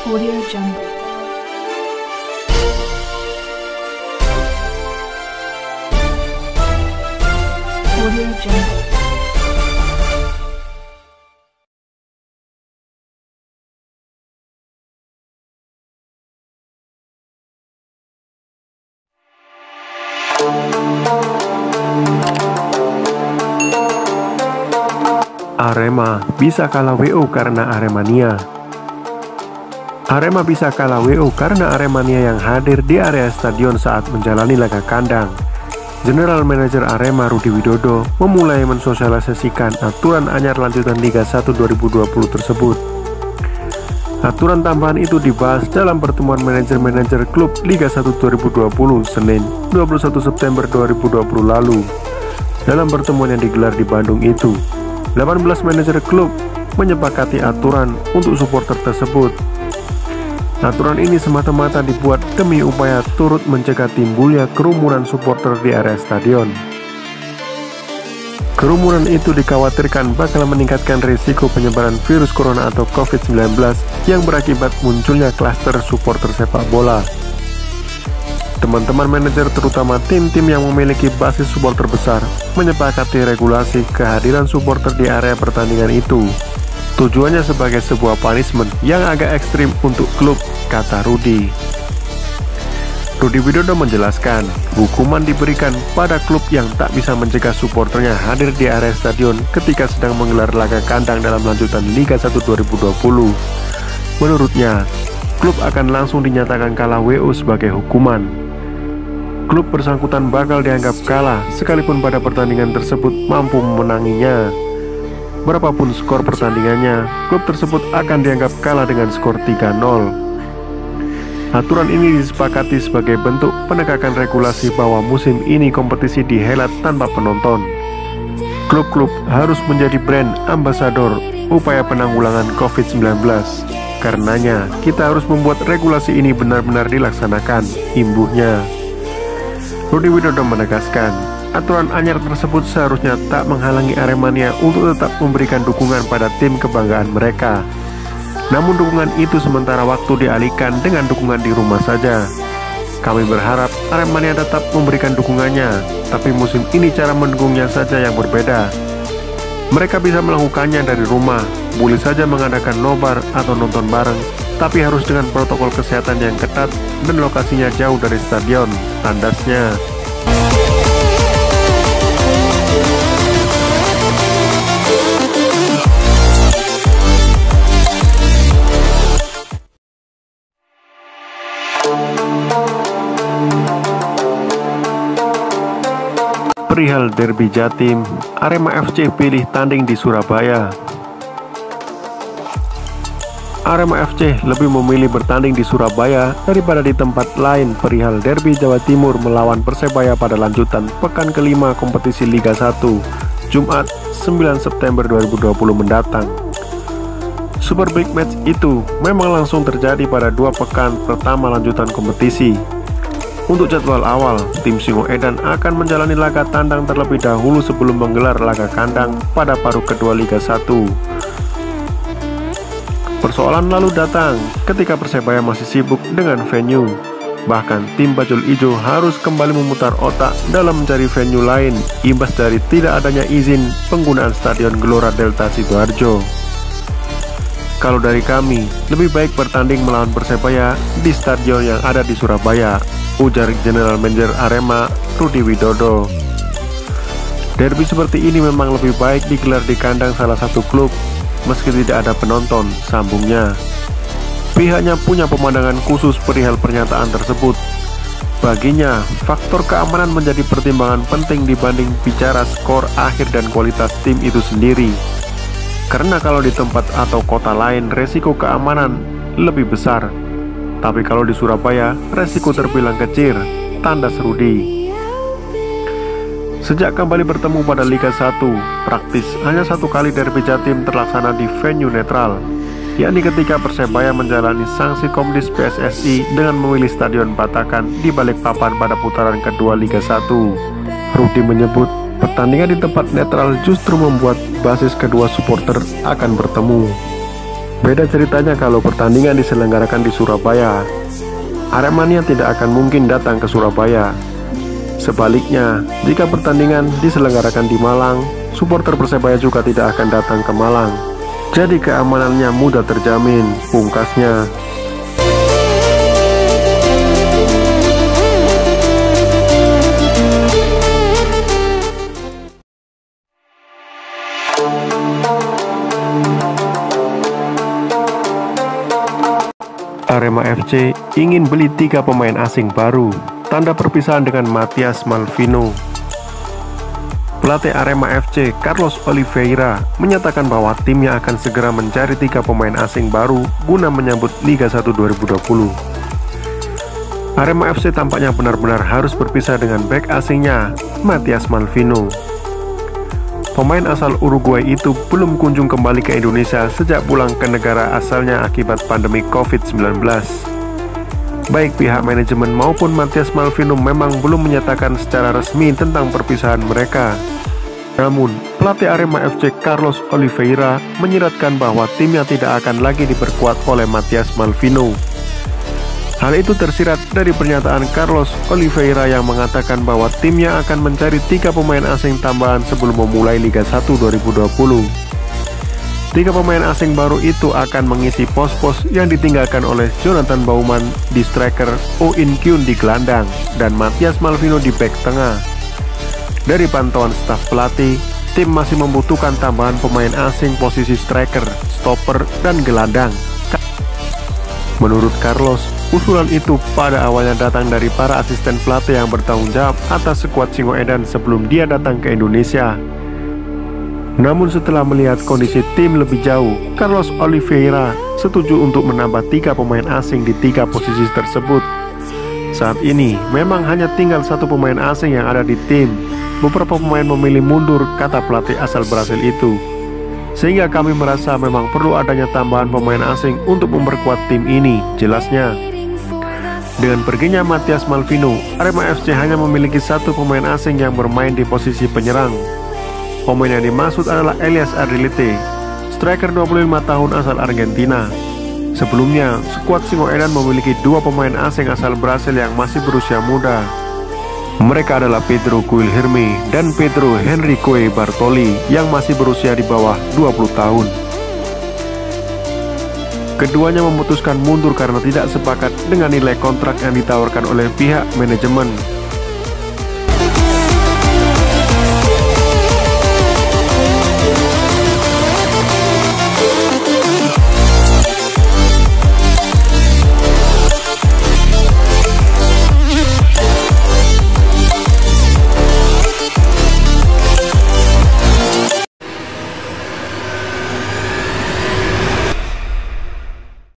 Audio Jungle. Audio Jungle. Arema bisa kalah WO karena Aremania. Arema bisa kalah WO karena Aremania yang hadir di area stadion saat menjalani laga kandang. General Manager Arema Rudi Widodo memulai mensosialisasikan aturan anyar lanjutan Liga 1 2020 tersebut. Aturan tambahan itu dibahas dalam pertemuan manajer-manajer klub Liga 1 2020 Senin 21 September 2020 lalu. Dalam pertemuan yang digelar di Bandung itu, 18 manajer klub menyepakati aturan untuk supporter tersebut. Aturan ini semata-mata dibuat demi upaya turut mencegah timbulnya kerumunan supporter di area stadion. Kerumunan itu dikhawatirkan bakal meningkatkan risiko penyebaran virus corona atau COVID-19 yang berakibat munculnya klaster supporter sepak bola. Teman-teman manajer terutama tim-tim yang memiliki basis supporter besar menyepakati regulasi kehadiran supporter di area pertandingan itu. Tujuannya sebagai sebuah punishment yang agak ekstrim untuk klub, kata Rudi. Rudi Widodo menjelaskan, hukuman diberikan pada klub yang tak bisa mencegah supporternya hadir di area stadion ketika sedang menggelar laga kandang dalam lanjutan Liga 1 2020. Menurutnya, klub akan langsung dinyatakan kalah WO sebagai hukuman. Klub bersangkutan bakal dianggap kalah sekalipun pada pertandingan tersebut mampu memenanginya. Berapapun skor pertandingannya, klub tersebut akan dianggap kalah dengan skor 3-0. Aturan ini disepakati sebagai bentuk penegakan regulasi bahwa musim ini kompetisi dihelat tanpa penonton. Klub-klub harus menjadi brand ambasador upaya penanggulangan COVID-19. Karenanya, kita harus membuat regulasi ini benar-benar dilaksanakan, imbuhnya. Rudi Widodo menegaskan, aturan anyar tersebut seharusnya tak menghalangi Aremania untuk tetap memberikan dukungan pada tim kebanggaan mereka. Namun dukungan itu sementara waktu dialihkan dengan dukungan di rumah saja. Kami berharap Aremania tetap memberikan dukungannya, tapi musim ini cara mendukungnya saja yang berbeda. Mereka bisa melakukannya dari rumah, boleh saja mengadakan nobar atau nonton bareng, tapi harus dengan protokol kesehatan yang ketat dan lokasinya jauh dari stadion, tandasnya. Perihal derby Jatim, Arema FC pilih tanding di Surabaya. Arema FC lebih memilih bertanding di Surabaya daripada di tempat lain perihal derby Jawa Timur melawan Persebaya pada lanjutan pekan kelima kompetisi Liga 1, Jumat 9 September 2020 mendatang. Super Big Match itu memang langsung terjadi pada 2 pekan pertama lanjutan kompetisi. Untuk jadwal awal, tim Singoedan akan menjalani laga tandang terlebih dahulu sebelum menggelar laga kandang pada paruh kedua Liga 1. Persoalan lalu datang ketika Persebaya masih sibuk dengan venue. Bahkan tim Bajul Ijo harus kembali memutar otak dalam mencari venue lain imbas dari tidak adanya izin penggunaan Stadion Gelora Delta Sidoarjo. Kalau dari kami, lebih baik bertanding melawan Persebaya di stadion yang ada di Surabaya, ujar General Manager Arema Rudi Widodo. Derby seperti ini memang lebih baik digelar di kandang salah satu klub, meski tidak ada penonton, sambungnya. Pihaknya punya pemandangan khusus perihal pernyataan tersebut. Baginya, faktor keamanan menjadi pertimbangan penting dibanding bicara skor akhir dan kualitas tim itu sendiri. Karena kalau di tempat atau kota lain resiko keamanan lebih besar, tapi kalau di Surabaya resiko terbilang kecil, tandas Rudi. Sejak kembali bertemu pada Liga 1, praktis hanya 1 kali derby Jatim terlaksana di venue netral, yakni ketika Persebaya menjalani sanksi Komdis PSSI dengan memilih Stadion Batakan di Balikpapan pada putaran kedua Liga 1. Rudi menyebut, pertandingan di tempat netral justru membuat basis kedua supporter akan bertemu. Beda ceritanya kalau pertandingan diselenggarakan di Surabaya. Aremania tidak akan mungkin datang ke Surabaya. Sebaliknya, jika pertandingan diselenggarakan di Malang, supporter Persebaya juga tidak akan datang ke Malang. Jadi keamanannya mudah terjamin, pungkasnya. Arema FC ingin beli 3 pemain asing baru. Tanda perpisahan dengan Matias Malvino. Pelatih Arema FC, Carlos Oliveira, menyatakan bahwa timnya akan segera mencari 3 pemain asing baru guna menyambut Liga 1 2020. Arema FC tampaknya benar-benar harus berpisah dengan bek asingnya, Matias Malvino. Pemain asal Uruguay itu belum kunjung kembali ke Indonesia sejak pulang ke negara asalnya akibat pandemi COVID-19. Baik pihak manajemen maupun Matias Malvino memang belum menyatakan secara resmi tentang perpisahan mereka. Namun, pelatih Arema FC Carlos Oliveira menyiratkan bahwa timnya tidak akan lagi diperkuat oleh Matias Malvino. Hal itu tersirat dari pernyataan Carlos Oliveira yang mengatakan bahwa timnya akan mencari 3 pemain asing tambahan sebelum memulai Liga 1 2020. 3 pemain asing baru itu akan mengisi pos-pos yang ditinggalkan oleh Jonathan Baumann di striker, Oh In Kyun di gelandang, dan Matias Malvino di bek tengah. Dari pantauan staf pelatih, tim masih membutuhkan tambahan pemain asing posisi striker, stopper, dan gelandang. Menurut Carlos, usulan itu pada awalnya datang dari para asisten pelatih yang bertanggung jawab atas skuad Singoedan sebelum dia datang ke Indonesia. Namun setelah melihat kondisi tim lebih jauh, Carlos Oliveira setuju untuk menambah 3 pemain asing di 3 posisi tersebut. Saat ini memang hanya tinggal 1 pemain asing yang ada di tim. Beberapa pemain memilih mundur, kata pelatih asal Brasil itu. Sehingga kami merasa memang perlu adanya tambahan pemain asing untuk memperkuat tim ini, jelasnya. Dengan perginya Matias Malvino, Arema FC hanya memiliki 1 pemain asing yang bermain di posisi penyerang. Pemain yang dimaksud adalah Elias Ardilite, striker 25 tahun asal Argentina. Sebelumnya, skuad Singoedan memiliki 2 pemain asing asal Brasil yang masih berusia muda. Mereka adalah Pedro Guilherme dan Pedro Henrique Bartoli yang masih berusia di bawah 20 tahun. Keduanya memutuskan mundur karena tidak sepakat dengan nilai kontrak yang ditawarkan oleh pihak manajemen.